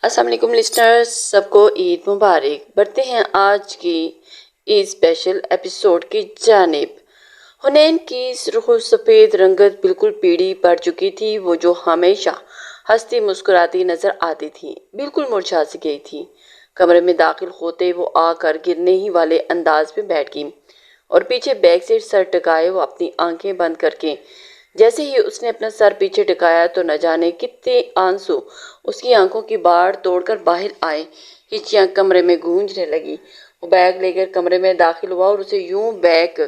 السلام علیکم لسنرز، سب کو عید مبارک۔ بڑھتے ہیں آج کی عید اسپیشل ایپیسوڈ کی جانب۔ حنین کی سرخ و سفید رنگت بالکل پیڑھی پڑ چکی تھی، وہ جو ہمیشہ ہنستی مسکراتی نظر آتی تھی بالکل مرجھا سی گئی تھی۔ کمرے میں داخل ہوتے وہ آ کر گرنے ہی والے انداز میں بیٹھ گئی اور پیچھے بیک سے سر ٹکائے وہ اپنی آنکھیں بند کر کے جیسے ہی اس نے اپنا سر پیچھے ٹکایا تو نہ جانے کتنے آنسو اس کی آنکھوں کی باڑ توڑ کر باہر آئے۔ ہچیاں کمرے میں گونجنے لگی۔ وہ بیگ لے کر کمرے میں داخل ہوا اور اسے یوں بیک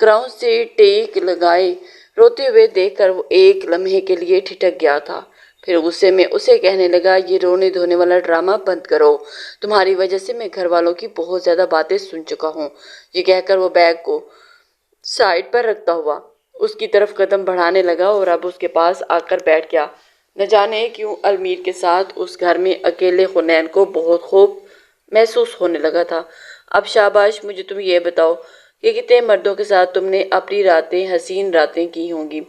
گراؤنڈ سے ٹیک لگائے روتے ہوئے دیکھ کر وہ ایک لمحے کے لیے ٹھٹک گیا تھا۔ پھر غصے میں اسے کہنے لگا، یہ رونے دھونے والا ڈرامہ بند کرو، تمہاری وجہ سے میں گھر والوں کی بہت زیادہ باتیں سن چکا ہوں۔ یہ کہہ کر وہ بیگ کو سائڈ پر رکھتا ہوا اس کی طرف قدم بڑھانے لگا اور اب اس کے پاس آ کر بیٹھ گیا۔ نہ جانے کیوں المیر کے ساتھ اس گھر میں اکیلے حنین کو بہت خوف محسوس ہونے لگا تھا۔ اب شاباش، مجھے تم یہ بتاؤ کہ کتنے مردوں کے ساتھ تم نے اپنی راتیں حسین راتیں کی ہوں گی؟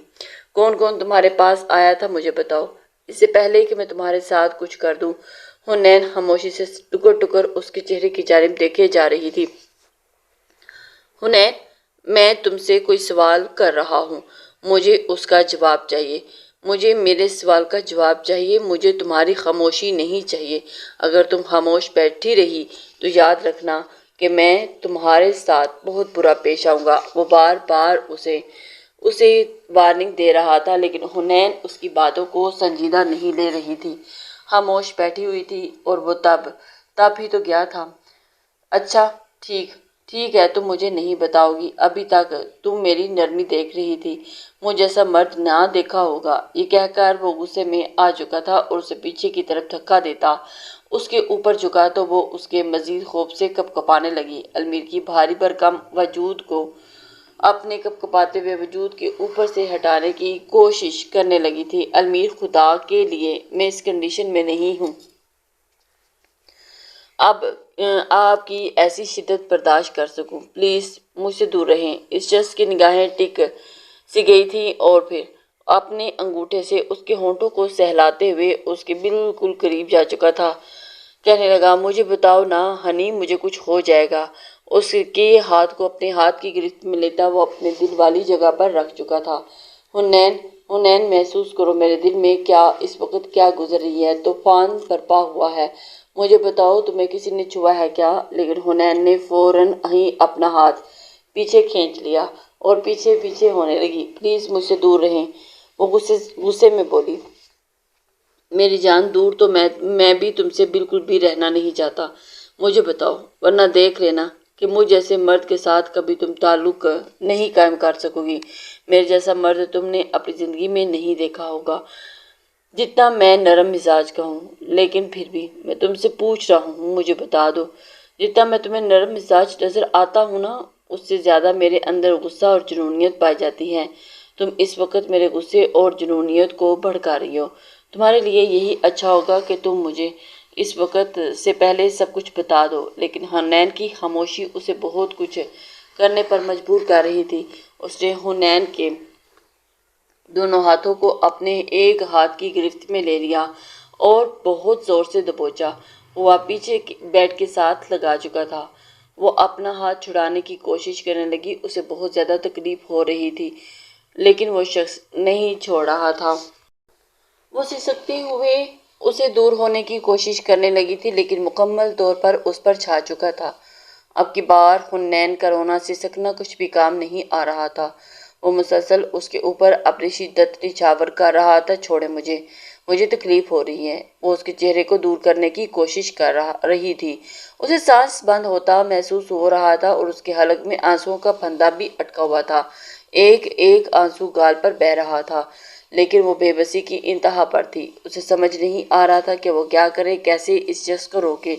کون کون تمہارے پاس آیا تھا مجھے بتاؤ، اس سے پہلے کہ میں تمہارے ساتھ کچھ کر دوں۔ حنین خاموشی سے ٹکر ٹکر اس کے چہرے کی جانب دیکھے جا رہی تھی۔ حنین، میں تم سے کوئی سوال کر رہا ہوں، مجھے اس کا جواب چاہیے۔ مجھے میرے سوال کا جواب چاہیے، مجھے تمہاری خاموشی نہیں چاہیے۔ اگر تم خاموش بیٹھی رہی تو یاد رکھنا کہ میں تمہارے ساتھ بہت برا پیش آؤں گا۔ وہ بار بار اسے وارننگ دے رہا تھا لیکن حنین اس کی باتوں کو سنجیدہ نہیں لے رہی تھی، خاموش بیٹھی ہوئی تھی۔ اور وہ تب ہی تو گیا تھا۔ اچھا ٹھیک ہے، تم مجھے نہیں بتاؤ گی، ابھی تک تم میری نرمی دیکھ رہی تھی، مجھ جیسا مرد نہ دیکھا ہوگا۔ یہ کہہ کر وہ غصے میں آ چکا تھا اور اسے پیچھے کی طرف دھکا دیتا اس کے اوپر جھکا تو وہ اس کے مزید خوف سے کپ کپانے لگی۔ المیر کی بھاری بھرکم وجود کو اپنے کپ کپاتے ہوئے وجود کے اوپر سے ہٹانے کی کوشش کرنے لگی تھی۔ المیر، خدا کے لیے میں اس کنڈیشن میں نہیں ہوں۔ اب آپ کی ایسی شدت برداشت کر سکوں، پلیز مجھ سے دور رہیں۔ اس شخص کی نگاہیں ٹک سی گئی تھیں اور پھر اپنے انگوٹھے سے اس کے ہونٹوں کو سہلاتے ہوئے اس کے بالکل قریب جا چکا تھا۔ کہنے لگا، مجھے بتاؤ نا ہنی، مجھے کچھ ہو جائے گا۔ اس کے ہاتھ کو اپنے ہاتھ کی گرفت میں لیتا وہ اپنے دل والی جگہ پر رکھ چکا تھا۔ حنین، محسوس کرو میرے دل میں اس وقت کیا گزر رہی ہے، طوفان برپا ہوا ہے۔ مجھے بتاؤ، تمہیں کسی نے چھوا ہے کیا؟ لیکن حنین نے فوراً ہی اپنا ہاتھ پیچھے کھینچ لیا اور پیچھے ہونے لگی۔ پلیز مجھ سے دور رہیں، وہ غصے میں بولی۔ میری جان، دور تو میں بھی تم سے بالکل بھی رہنا نہیں چاہتا۔ مجھے بتاؤ، ورنہ دیکھ لینا کہ مجھ جیسے مرد کے ساتھ کبھی تم تعلق نہیں قائم کر سکو گی۔ میرے جیسا مرد تم نے اپنی زندگی میں نہیں دیکھا ہوگا، جتنا میں نرم مزاج کا ہوں۔ لیکن پھر بھی میں تم سے پوچھ رہا ہوں، مجھے بتا دو، جتنا میں تمہیں نرم مزاج نظر آتا ہوں نا، اس سے زیادہ میرے اندر غصہ اور جنونیت پائی جاتی ہے۔ تم اس وقت میرے غصے اور جنونیت کو بھڑکا رہی ہو۔ تمہارے لیے یہی اچھا ہوگا کہ تم مجھے اس وقت سے پہلے سب کچھ بتا دو۔ لیکن حنین کی خاموشی اسے بہت کچھ کرنے پر مجبور کر رہی تھی۔ اس نے حنین کے دونوں ہاتھوں کو اپنے ایک ہاتھ کی گرفت میں لے لیا اور بہت زور سے دبوچا۔ ہوا پیچھے بیڈ کے ساتھ لگا چکا تھا۔ وہ اپنا ہاتھ چھڑانے کی کوشش کرنے لگی، اسے بہت زیادہ تکلیف ہو رہی تھی لیکن وہ شخص نہیں چھوڑ رہا تھا۔ وہ سسکتے ہوئے اسے دور ہونے کی کوشش کرنے لگی تھی لیکن مکمل طور پر اس پر چھا چکا تھا۔ اب کی بار حنین کا رونا سسکنا کچھ بھی کام نہیں آ رہا تھا۔ وہ مسلسل اس کے اوپر اپنی شدت نچھاور کر رہا تھا، چھوڑے مجھے تکلیف ہو رہی ہے۔ وہ اس کے چہرے کو دور کرنے کی کوشش کر رہی تھی۔ اسے سانس بند ہوتا محسوس ہو رہا تھا اور اس کے حلق میں آنسوؤں کا پھندا بھی اٹکا ہوا تھا۔ ایک ایک آنسو گال پر بہہ رہا تھا لیکن وہ بے بسی کی انتہا پر تھی۔ اسے سمجھ نہیں آ رہا تھا کہ وہ کیا کرے، کیسے اس شخص کو روکے۔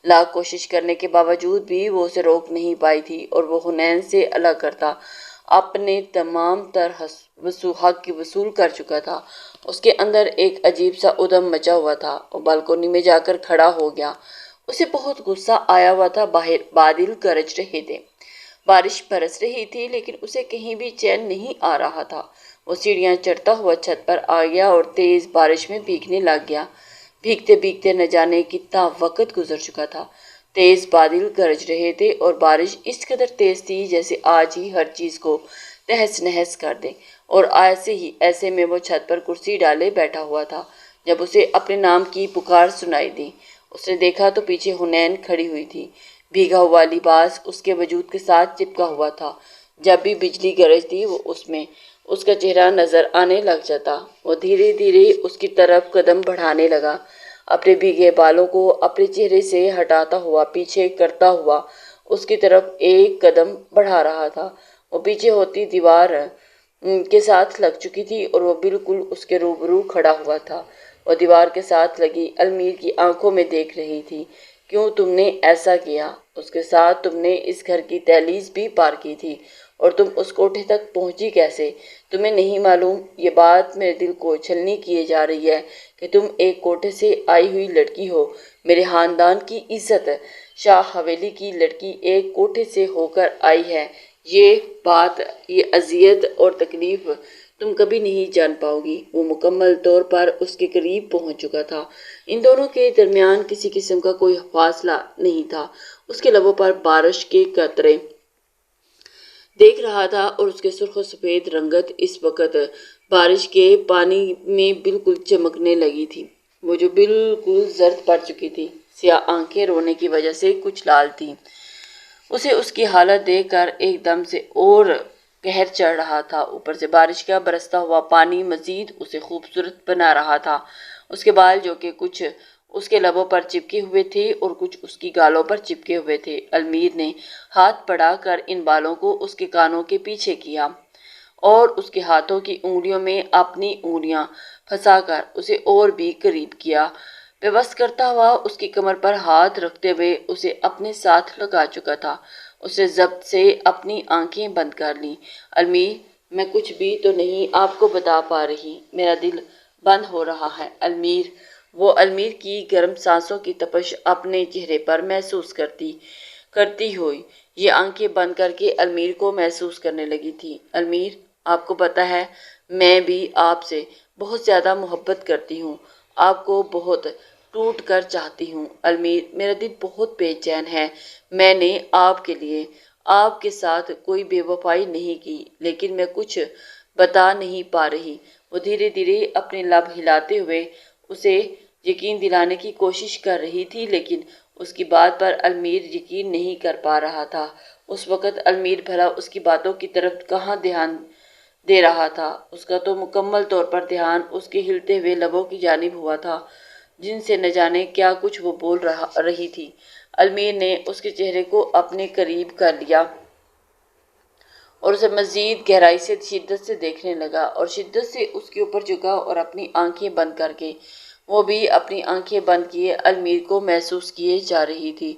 لاکھ کوشش کرنے کے باوجود بھی وہ اسے روک نہیں پائی تھی اور وہ حنین سے الگ کرتا اپنے تمام تر حق وصول کر چکا تھا۔ اس کے اندر ایک عجیب سا ادم مچا ہوا تھا۔ وہ بالکونی میں جا کر کھڑا ہو گیا۔ اسے بہت غصہ آیا ہوا تھا۔ باہر بادل گرج رہے تھے، بارش برس رہی تھی لیکن اسے کہیں بھی چین نہیں آ رہا تھا۔ وہ سیڑھیاں چڑھتا ہوا چھت پر آ گیا اور تیز بارش میں بھیگنے لگ گیا۔ بھیگتے بھیگتے نہ جانے کتنا وقت گزر چکا تھا۔ تیز بادل گرج رہے تھے اور بارش اس قدر تیز تھی جیسے آج ہی ہر چیز کو تہس نہس کر دے، اور ایسے میں وہ چھت پر کرسی ڈالے بیٹھا ہوا تھا جب اسے اپنے نام کی پکار سنائی دی۔ اس نے دیکھا تو پیچھے حنین کھڑی ہوئی تھی۔ بھیگا ہوا لباس اس کے وجود کے ساتھ چپکا ہوا تھا۔ جب بھی بجلی گرجتی وہ اس میں اس کا چہرہ نظر آنے لگ جاتا۔ وہ دھیرے دھیرے اس کی طرف قدم بڑھانے لگا، اپنے بھیگے بالوں کو اپنے چہرے سے ہٹاتا ہوا پیچھے کرتا ہوا اس کی طرف ایک قدم بڑھا رہا تھا۔ وہ پیچھے ہوتی دیوار کے ساتھ لگ چکی تھی اور وہ بالکل اس کے روبرو کھڑا ہوا تھا۔ وہ دیوار کے ساتھ لگی المیر کی آنکھوں میں دیکھ رہی تھی۔ کیوں تم نے ایسا کیا؟ اس کے ساتھ تم نے اس گھر کی دہلیز بھی پار کی تھی، اور تم اس کوٹھے تک پہنچی کیسے؟ تمہیں نہیں معلوم؟ یہ بات میرے دل کو چھلنی کیے جا رہی ہے کہ تم ایک کوٹھے سے آئی ہوئی لڑکی ہو، میرے خاندان کی عزت، شاہ حویلی کی لڑکی ایک کوٹھے سے ہو کر آئی ہے۔ یہ اذیت اور تکلیف تم کبھی نہیں جان پاؤ گی۔ وہ مکمل طور پر اس کے قریب پہنچ چکا تھا۔ ان دونوں کے درمیان کسی قسم کا کوئی فاصلہ نہیں تھا۔ اس کے لبوں پر بارش کے قطرے دیکھ رہا تھا اور اس کے سرخ و سفید رنگت اس وقت بارش کے پانی میں بالکل چمکنے لگی تھی، وہ جو بالکل زرد پڑ چکی تھی۔ سیاہ آنکھیں رونے کی وجہ سے کچھ لال تھیں۔ اسے اس کی حالت دیکھ کر ایک دم سے اور قہر چڑھ رہا تھا۔ اوپر سے بارش کا برستا ہوا پانی مزید اسے خوبصورت بنا رہا تھا۔ اس کے بال جو کہ کچھ اس کے لبوں پر چپکے ہوئے تھے اور کچھ اس کی گالوں پر چپکے ہوئے تھے۔ المیر نے ہاتھ بڑھا کر ان بالوں کو اس کے کانوں کے پیچھے کیا اور اس کے ہاتھوں کی انگلیوں میں اپنی انگلیاں پھنسا کر اسے اور بھی قریب کیا۔ بے بس کرتا ہوا اس کی کمر پر ہاتھ رکھتے ہوئے اسے اپنے ساتھ لگا چکا تھا۔ اس نے ضبط سے اپنی آنکھیں بند کر لیں۔ المیر، میں کچھ بھی تو نہیں آپ کو بتا پا رہی، میرا دل بند ہو رہا ہے۔ المیر، وہ المیر کی گرم سانسوں کی تپش اپنے چہرے پر محسوس کرتی ہوئی یہ آنکھیں بند کر کے المیر کو محسوس کرنے لگی تھی۔ المیر، آپ کو پتا ہے میں بھی آپ سے بہت زیادہ محبت کرتی ہوں، آپ کو بہت ٹوٹ کر چاہتی ہوں۔ المیر، میرا دل بہت بے چین ہے۔ میں نے آپ کے لیے آپ کے ساتھ کوئی بے وفائی نہیں کی، لیکن میں کچھ بتا نہیں پا رہی۔ وہ دھیرے دھیرے اپنے لب ہلاتے ہوئے اسے یقین دلانے کی کوشش کر رہی تھی، لیکن اس کی بات پر المیر یقین نہیں کر پا رہا تھا۔ اس وقت المیر بھلا اس کی باتوں کی طرف کہاں دھیان دے رہا تھا؟ اس کا تو مکمل طور پر دھیان اس کے ہلتے ہوئے لبوں کی جانب ہوا تھا، جن سے نہ جانے کیا کچھ وہ بول رہی تھی۔ المیر نے اس کے چہرے کو اپنے قریب کر لیا اور اسے مزید گہرائی سے شدت سے دیکھنے لگا، اور شدت سے اس کے اوپر جھکا اور اپنی آنکھیں بند کر کے وہ بھی اپنی آنکھیں بند کیے المیر کو محسوس کیے جا رہی تھی۔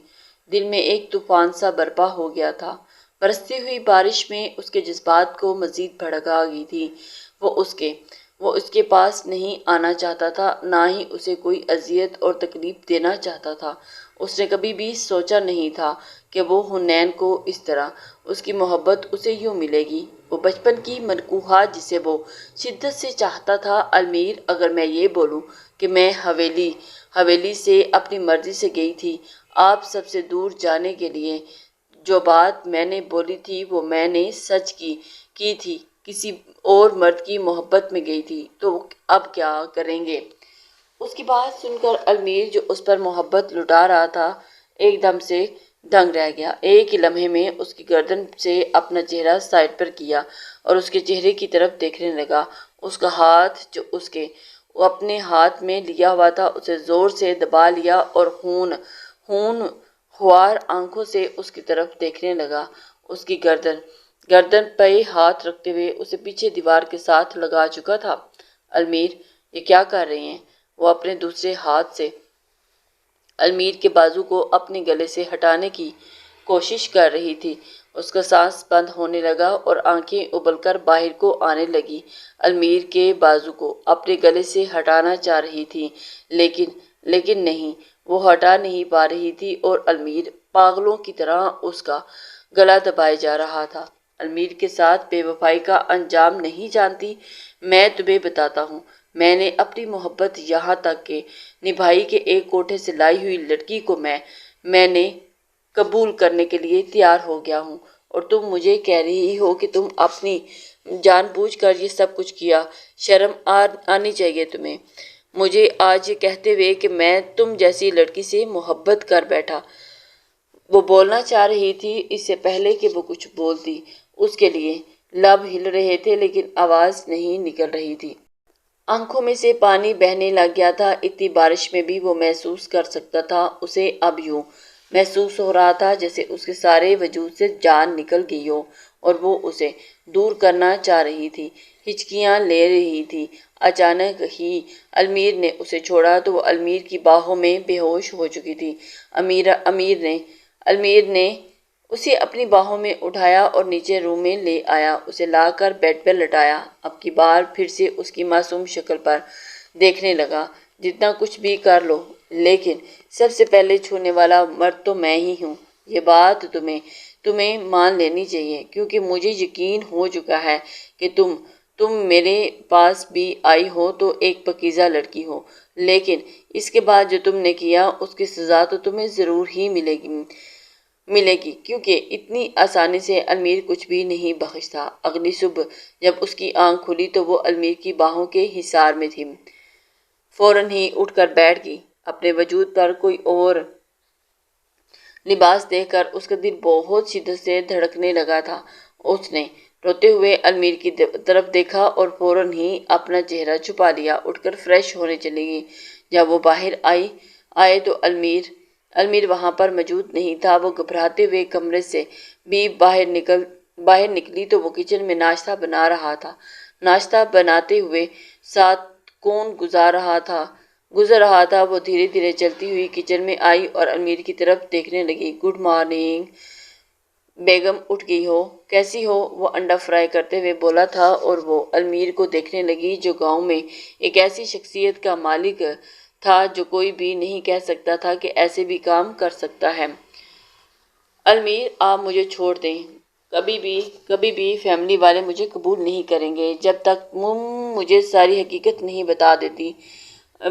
دل میں ایک طوفان سا برپا ہو گیا تھا۔ برستی ہوئی بارش میں اس کے جذبات کو مزید بھڑکا گئی تھی۔ وہ اس کے پاس نہیں آنا چاہتا تھا، نہ ہی اسے کوئی اذیت اور تکلیف دینا چاہتا تھا۔ اس نے کبھی بھی سوچا نہیں تھا کہ وہ حنین کو اس طرح اس کی محبت اسے یوں ملے گی۔ وہ بچپن کی منقوہہ جسے وہ شدت سے چاہتا تھا۔ المیر، اگر میں یہ بولوں کہ میں حویلی سے اپنی مرضی سے گئی تھی آپ سب سے دور جانے کے لیے، جو بات میں نے بولی تھی وہ میں نے سچ کی تھی، کسی اور مرد کی محبت میں گئی تھی، تو اب کیا کریں گے؟ اس کی بات سن کر المیر جو اس پر محبت لٹا رہا تھا ایک دم سے دنگ رہ گیا۔ ایک ہی لمحے میں اس کی گردن سے اپنا چہرہ سائڈ پر کیا اور اس کے چہرے کی طرف دیکھنے لگا۔ اس کا ہاتھ جو اس کے وہ اپنے ہاتھ میں لیا ہوا تھا اسے زور سے دبا لیا اور خون خوار آنکھوں سے اس کی طرف دیکھنے لگا۔ اس کی گردن پہ ہاتھ رکھتے ہوئے اسے پیچھے دیوار کے ساتھ لگا چکا تھا۔ المیر، یہ کیا کر رہے ہیں؟ وہ اپنے دوسرے ہاتھ سے المیر کے بازو کو اپنے گلے سے ہٹانے کی کوشش کر رہی تھی۔ اس کا سانس بند ہونے لگا اور آنکھیں ابل کر باہر کو آنے لگی۔ المیر کے بازو کو اپنے گلے سے ہٹانا چاہ رہی تھی، لیکن نہیں، وہ ہٹا نہیں پا رہی تھی اور المیر پاگلوں کی طرح اس کا گلا دبائے جا رہا تھا۔ المیر کے ساتھ بے وفائی کا انجام نہیں جانتی؟ میں تمہیں بتاتا ہوں، میں نے اپنی محبت یہاں تک کہ نبھائی کے ایک کوٹھے سے لائی ہوئی لڑکی کو میں نے قبول کرنے کے لیے تیار ہو گیا ہوں، اور تم مجھے کہہ رہی ہو کہ تم اپنی جان بوجھ کر یہ سب کچھ کیا۔ شرم آنی چاہیے تمہیں مجھے آج یہ کہتے ہوئے کہ میں تم جیسی لڑکی سے محبت کر بیٹھا۔ وہ بولنا چاہ رہی تھی اس سے پہلے کہ وہ کچھ بولتی، اس کے لیے لب ہل رہے تھے لیکن آواز نہیں نکل رہی تھی۔ آنکھوں میں سے پانی بہنے لگ گیا تھا۔ اتنی بارش میں بھی وہ محسوس کر سکتا تھا۔ اسے اب یوں محسوس ہو رہا تھا جیسے اس کے سارے وجود سے جان نکل گئی ہو اور وہ اسے دور کرنا چاہ رہی تھی، ہچکیاں لے رہی تھی۔ اچانک ہی المیر نے اسے چھوڑا تو وہ المیر کی باہوں میں بے ہوش ہو چکی تھی۔ المیر نے اسے اپنی باہوں میں اٹھایا اور نیچے روم میں لے آیا، اسے لا کر بیڈ پر لٹایا۔ اب کی بار پھر سے اس کی معصوم شکل پر دیکھنے لگا۔ جتنا کچھ بھی کر لو لیکن سب سے پہلے چھونے والا مرد تو میں ہی ہوں۔ یہ بات تمہیں مان لینی چاہیے کیونکہ مجھے یقین ہو چکا ہے کہ تم میرے پاس بھی آئی ہو تو ایک پاکیزہ لڑکی ہو، لیکن اس کے بعد جو تم نے کیا اس کی سزا تو تمہیں ضرور ہی ملے گی کیونکہ اتنی آسانی سے المیر کچھ بھی نہیں بخشتا۔ اگلی صبح جب اس کی آنکھ کھلی تو وہ المیر کی باہوں کے حصار میں تھی۔ فوراً ہی اٹھ کر بیٹھ گئی۔ اپنے وجود پر کوئی اور لباس دیکھ کر اس کا دل بہت شدت سے دھڑکنے لگا تھا۔ اس نے روتے ہوئے المیر کی طرف دیکھا اور فوراً ہی اپنا چہرہ چھپا لیا۔ اٹھ کر فریش ہونے چلی گئی۔ جب وہ باہر آئے تو المیر وہاں پر موجود نہیں تھا۔ وہ گھبراتے ہوئے کمرے سے بھی باہر نکلی تو وہ کچن میں ناشتہ بنا رہا تھا۔ ناشتہ بناتے ہوئے ساتھ کون گزر رہا تھا۔ وہ دھیرے دھیرے چلتی ہوئی کچن میں آئی اور المیر کی طرف دیکھنے لگی۔ گڈ مارننگ بیگم، اٹھ گئی ہو؟ کیسی ہو؟ وہ انڈا فرائی کرتے ہوئے بولا تھا اور وہ المیر کو دیکھنے لگی جو گاؤں میں ایک ایسی شخصیت کا مالک تھا جو کوئی بھی نہیں کہہ سکتا تھا کہ ایسے بھی کام کر سکتا ہے۔ المیر، آپ مجھے چھوڑ دیں۔ کبھی بھی فیملی والے مجھے قبول نہیں کریں گے۔ جب تک تم مجھے ساری حقیقت نہیں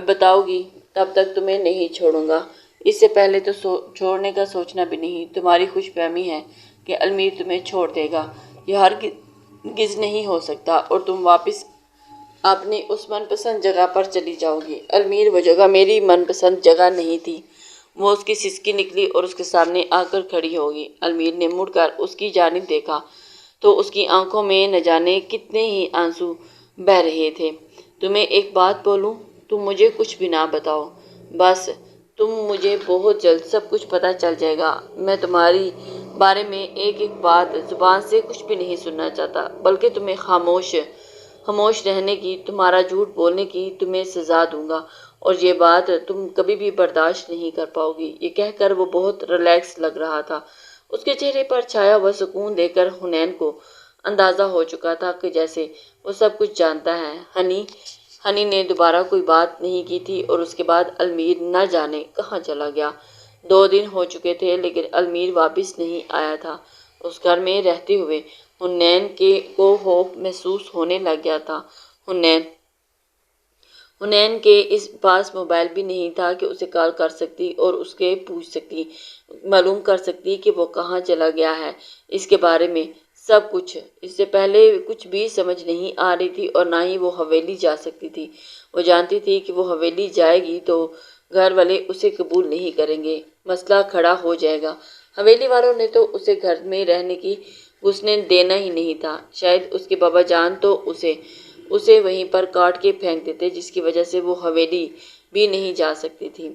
بتاؤ گی تب تک تمہیں نہیں چھوڑوں گا۔ اس سے پہلے تو چھوڑنے کا سوچنا بھی نہیں۔ تمہاری خوش فہمی ہے کہ المیر تمہیں چھوڑ دے گا، یہ ہرگز نہیں ہو سکتا اور تم واپس اپنی اس من پسند جگہ پر چلی جاؤ گی۔ المیر، وہ جگہ میری من پسند جگہ نہیں تھی۔ وہ اس کی سسکی نکلی اور اس کے سامنے آ کر کھڑی ہو گئی۔ المیر نے مڑ کر اس کی جانب دیکھا تو اس کی آنکھوں میں نہ جانے کتنے ہی آنسو بہہ رہے تھے۔ تمہیں ایک بات بولوں؟ تم مجھے کچھ بھی نہ بتاؤ، بس مجھے بہت جلد سب کچھ پتہ چل جائے گا۔ میں تمہارے بارے میں ایک بات زبان سے کچھ بھی نہیں سننا چاہتا، بلکہ تمہیں خاموش رہنے کی، تمہارا جھوٹ بولنے کی تمہیں سزا دوں گا اور یہ بات تم کبھی بھی برداشت نہیں کر پاؤ گی۔ یہ کہہ کر وہ بہت ریلیکس لگ رہا تھا۔ اس کے چہرے پر چھایا ہوا سکون دیکھ کر حنین کو اندازہ ہو چکا تھا کہ جیسے وہ سب کچھ جانتا ہے۔ ہنی نے دوبارہ کوئی بات نہیں کی تھی اور اس کے بعد المیر نہ جانے کہاں چلا گیا۔ 2 دن ہو چکے تھے لیکن المیر واپس نہیں آیا تھا۔ اس گھر میں رہتے ہوئے حنین کو خوف محسوس ہونے لگ گیا تھا۔ حنین کے اس پاس موبائل بھی نہیں تھا کہ اسے کال کر سکتی اور اس کے پوچھ سکتی، معلوم کر سکتی کہ وہ کہاں چلا گیا ہے۔ اس کے بارے میں سب کچھ اس سے پہلے کچھ بھی سمجھ نہیں آ رہی تھی اور نہ ہی وہ حویلی جا سکتی تھی۔ وہ جانتی تھی کہ وہ حویلی جائے گی تو گھر والے اسے قبول نہیں کریں گے، مسئلہ کھڑا ہو جائے گا۔ حویلی والوں نے تو اسے گھر میں رہنے کی گھسنے دینا ہی نہیں تھا۔ شاید اس کے بابا جان تو اسے وہیں پر کاٹ کے پھینک دیتے، جس کی وجہ سے وہ حویلی بھی نہیں جا سکتی تھی۔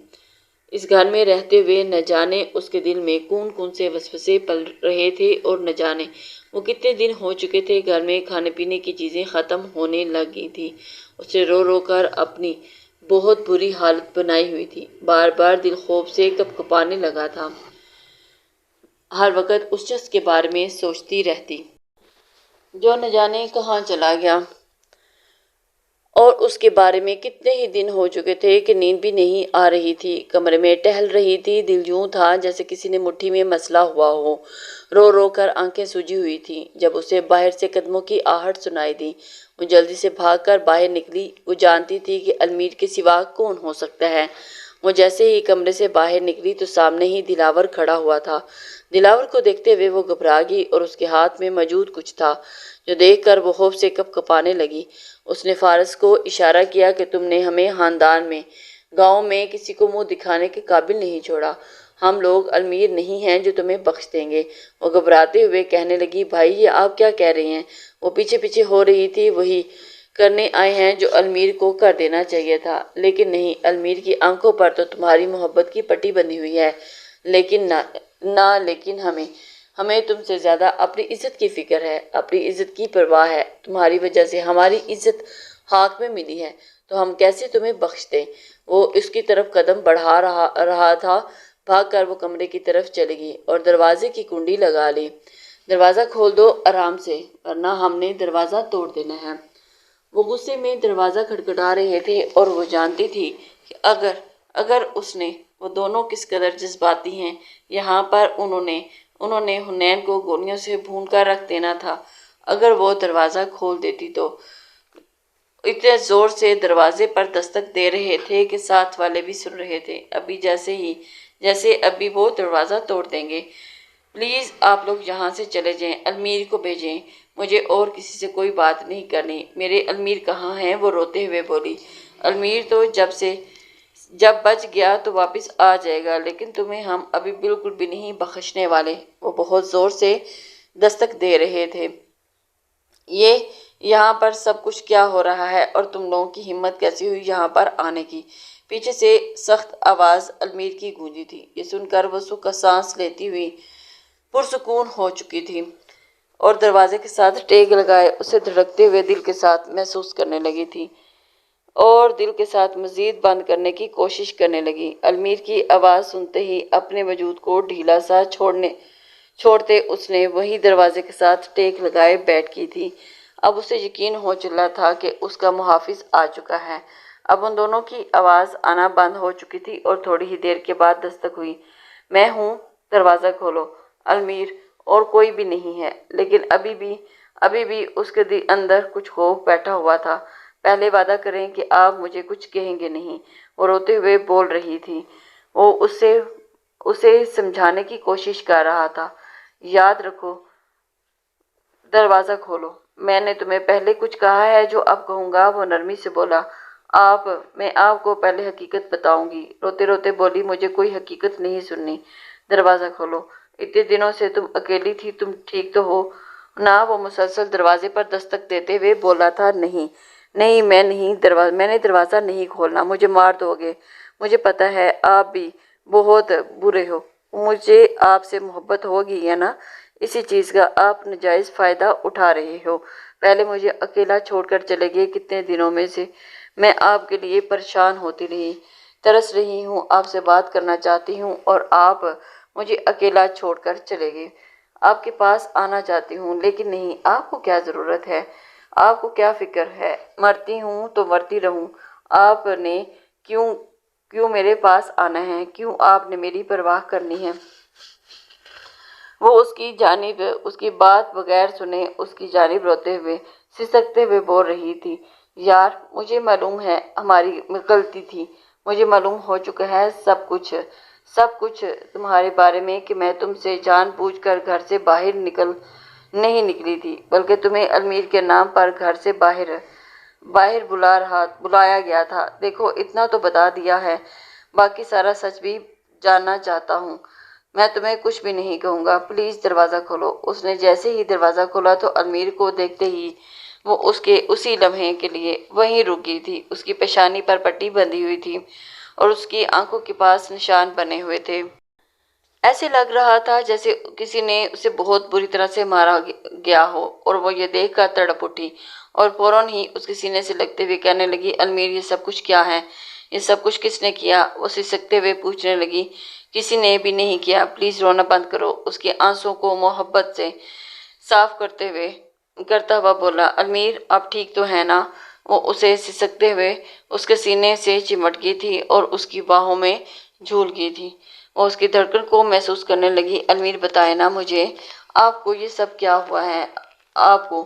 اس گھر میں رہتے ہوئے نہ جانے اس کے دل میں کون سے وسوسے پل رہے تھے اور نہ جانے وہ کتنے دن ہو چکے تھے گھر میں کھانے پینے کی چیزیں ختم ہونے لگ گئی تھی۔ اسے رو رو کر اپنی بہت بری حالت بنائی ہوئی تھی۔ بار بار دل خوف سے کپکپانے لگا تھا۔ ہر وقت اس شخص کے بارے میں سوچتی رہتی جو نہ جانے کہاں چلا گیا، اور اس کے بارے میں کتنے ہی دن ہو چکے تھے کہ نیند بھی نہیں آ رہی تھی۔ کمرے میں ٹہل رہی تھی، دل یوں تھا جیسے کسی نے مٹھی میں مسلا ہوا ہو۔ رو رو کر آنکھیں سوجی ہوئی تھیں۔ جب اسے باہر سے قدموں کی آہٹ سنائی دی، وہ جلدی سے بھاگ کر باہر نکلی۔ وہ جانتی تھی کہ المیر کے سوا کون ہو سکتا ہے۔ وہ جیسے ہی کمرے سے باہر نکلی تو سامنے ہی دلاور کھڑا ہوا تھا۔ دلاور کو دیکھتے ہوئے وہ گھبرا گئی اور اس کے ہاتھ میں موجود کچھ تھا جو دیکھ کر وہ خوف سے کپ کپانے لگی۔ اس نے فارس کو اشارہ کیا کہ تم نے ہمیں خاندان میں، گاؤں میں کسی کو منہ دکھانے کے قابل نہیں چھوڑا۔ ہم لوگ المیر نہیں ہیں جو تمہیں بخش دیں گے۔ وہ گھبراتے ہوئے کہنے لگی، بھائی یہ آپ کیا کہہ رہے ہیں؟ وہ پیچھے پیچھے ہو رہی تھی، وہی کرنے آئے ہیں جو المیر کو کر دینا چاہیے تھا۔ لیکن نہیں، المیر کی آنکھوں پر تو تمہاری محبت کی پٹی بندھی ہوئی ہے، لیکن لیکن ہمیں تم سے زیادہ اپنی عزت کی فکر ہے، اپنی عزت کی پرواہ ہے۔ تمہاری وجہ سے ہماری عزت ہاتھ میں ملی ہے، تو ہم کیسے تمہیں بخش دیں؟ وہ اس کی طرف قدم بڑھا رہا تھا۔ بھاگ کر وہ کمرے کی طرف چلی گئی اور دروازے کی کنڈی لگا لی۔ دروازہ کھول دو آرام سے، ورنہ ہم نے دروازہ توڑ دینا ہے۔ وہ غصے میں دروازہ کھٹکھٹا رہے تھے اور وہ جانتی تھی کہ اگر اس نے، وہ دونوں کس قدر جذباتی ہیں۔ یہاں پر انہوں نے حنین کو گولیوں سے بھون کر رکھ دینا تھا۔ اگر وہ دروازہ کھول دیتی تو اتنے زور سے دروازے پر دستک دے رہے تھے کہ ساتھ والے بھی سن رہے تھے، جیسے ابھی وہ دروازہ توڑ دیں گے۔ پلیز آپ لوگ یہاں سے چلے جائیں، المیر کو بھیجیں، مجھے اور کسی سے کوئی بات نہیں کرنی۔ میرے المیر کہاں ہیں؟ وہ روتے ہوئے بولی۔ المیر تو جب بچ گیا تو واپس آ جائے گا، لیکن تمہیں ہم ابھی بالکل بھی نہیں بخشنے والے۔ وہ بہت زور سے دستک دے رہے تھے۔ یہ یہاں پر سب کچھ کیا ہو رہا ہے اور تم لوگوں کی ہمت کیسی ہوئی یہاں پر آنے کی؟ پیچھے سے سخت آواز المیر کی گونجی تھی۔ یہ سن کر وہ سکھ کا سانس لیتی ہوئی پرسکون ہو چکی تھی اور دروازے کے ساتھ ٹیک لگائے اسے دھڑکتے ہوئے دل کے ساتھ محسوس کرنے لگی تھی اور دل کے ساتھ مزید بند کرنے کی کوشش کرنے لگی۔ المیر کی آواز سنتے ہی اپنے وجود کو ڈھیلا سا چھوڑتے اس نے وہی دروازے کے ساتھ ٹیک لگائے بیٹھ کی تھی۔ اب اسے یقین ہو چلا تھا کہ اس کا محافظ آ چکا ہے۔ اب ان دونوں کی آواز آنا بند ہو چکی تھی اور تھوڑی ہی دیر کے بعد دستک ہوئی۔ میں ہوں، دروازہ کھولو۔ المیر اور کوئی بھی نہیں ہے، لیکن ابھی بھی اس کے اندر کچھ خوف بیٹھا ہوا تھا۔ پہلے وعدہ کریں کہ آپ مجھے کچھ کہیں گے نہیں، وہ روتے ہوئے بول رہی تھی۔ وہ اسے سمجھانے کی کوشش کر رہا تھا۔ یاد رکھو، دروازہ کھولو۔ میں نے تمہیں پہلے کچھ کہا ہے جو اب کہوں گا، وہ نرمی سے بولا۔ میں آپ کو پہلے حقیقت بتاؤں گی، روتے روتے بولی۔ مجھے کوئی حقیقت نہیں سننی، دروازہ کھولو۔ اتنے دنوں سے تم اکیلی تھی، تم ٹھیک تو ہو نا؟ وہ مسلسل دروازے پر دستک دیتے ہوئے بولا تھا۔ نہیں، میں نے دروازہ نہیں کھولنا، مجھے مار دو گے۔ مجھے پتا ہے آپ بھی بہت برے ہو، مجھے آپ سے محبت ہوگی ہے نا؟ اسی چیز کا آپ ناجائز فائدہ اٹھا رہے ہو۔ پہلے مجھے اکیلا چھوڑ کر چلے گئے، کتنے دنوں میں سے میں آپ کے لیے پریشان ہوتی رہی، ترس رہی ہوں، آپ سے بات کرنا چاہتی ہوں اور آپ مجھے اکیلا چھوڑ کر چلے گئے۔ آپ کے پاس آنا چاہتی ہوں، لیکن نہیں، آپ کو کیا ضرورت ہے؟ آپ کو کیا فکر ہے؟ مرتی ہوں تو مرتی رہوں، آپ نے کیوں میرے پاس آنا ہے؟ کیوں آپ نے میری پرواہ کرنی ہے؟ وہ اس کی بات بغیر سنے اس کی جانب روتے ہوئے، سسکتے ہوئے بول رہی تھی۔ یار، مجھے معلوم ہے ہماری غلطی تھی، مجھے معلوم ہو چکا ہے سب کچھ تمہارے بارے میں کہ میں تم سے جان بوجھ کر گھر سے باہر نہیں نکلی تھی، بلکہ تمہیں المیر کے نام پر گھر سے باہر بلایا گیا تھا۔ دیکھو، اتنا تو بتا دیا ہے، باقی سارا سچ بھی جاننا چاہتا ہوں۔ میں تمہیں کچھ بھی نہیں کہوں گا، پلیز دروازہ کھولو۔ اس نے جیسے ہی دروازہ کھولا تو المیر کو دیکھتے ہی وہ اسی لمحے کے لیے وہیں رک گئی تھی۔ اس کی پیشانی پر پٹی بندھی ہوئی تھی اور اس کی آنکھوں کے پاس نشان بنے ہوئے تھے۔ ایسے لگ رہا تھا جیسے کسی نے اسے بہت بری طرح سے مارا گیا ہو، اور وہ یہ دیکھ کر تڑپ اٹھی اور فوراً ہی اس کے سینے سے لگتے ہوئے کہنے لگی، المیر، یہ سب کچھ کیا ہے؟ یہ سب کچھ کس نے کیا؟ وہ سسکتے ہوئے پوچھنے لگی۔ کسی نے بھی نہیں کیا، پلیز رونا بند کرو۔ اس کے آنسوؤں کو محبت سے صاف کرتا ہوا بولا، المیر، آپ ٹھیک تو ہیں نا؟ وہ اسے سسکتے ہوئے اس کے سینے سے چمٹ گئی تھی اور اس کی باہوں میں جھول گئی تھی۔ وہ اس کی دھڑکن کو محسوس کرنے لگی۔ المیر، بتائیں نا مجھے، آپ کو یہ سب کیا ہوا ہے؟ آپ کو